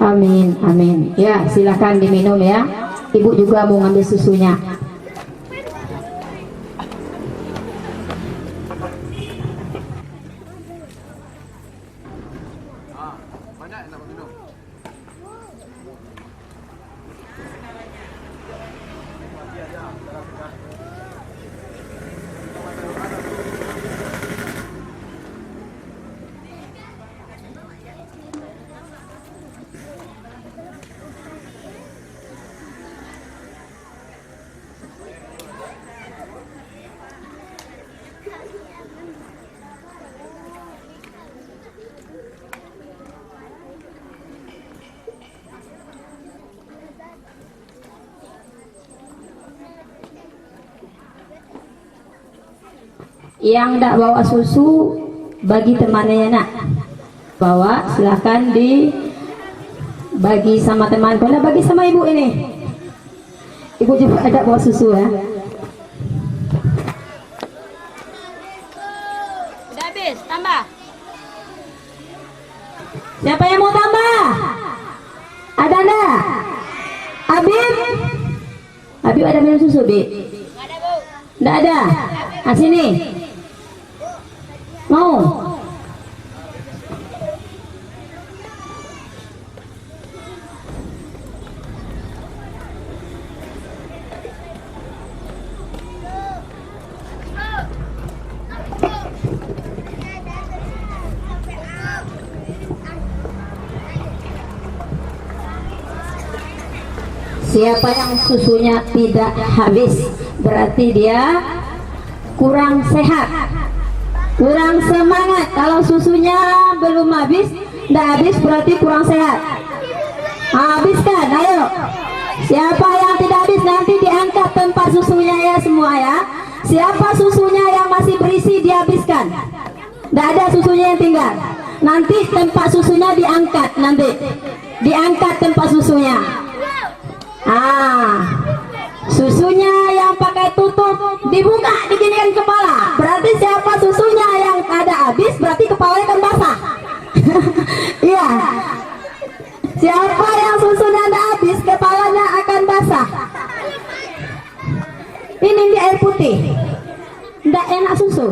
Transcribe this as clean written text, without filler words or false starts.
Amin, amin. Ya, silakan diminum ya. Ibu juga mau ngambil susunya. Yang tidak bawa susu bagi temannya nak, bawa silahkan dibagi sama teman. Kalau bagi sama ibu ini, ibu juga ada bawa susu ya. Udah habis, tambah. Siapa yang mau tambah? Ada enggak? Habib, Habib ada minum susu, Bi? Nggak ada, Bu. Enggak ada. Ah, sini. Mau? Siapa yang susunya tidak habis berarti dia kurang sehat, kurang semangat. Kalau susunya belum habis, tidak habis berarti kurang sehat. Habiskan, ayo. Siapa yang tidak habis nanti diangkat tempat susunya ya semua ya. Siapa susunya yang masih berisi dihabiskan. Tidak ada susunya yang tinggal. Nanti tempat susunya diangkat, nanti diangkat tempat susunya. Susunya yang pakai tutup dibuka, diginikan kepala. Berarti siapa susunya yang ada habis berarti kepalanya kan basah. Iya. Siapa yang susunya ada habis kepalanya akan basah. Ini di air putih. Nggak enak susu.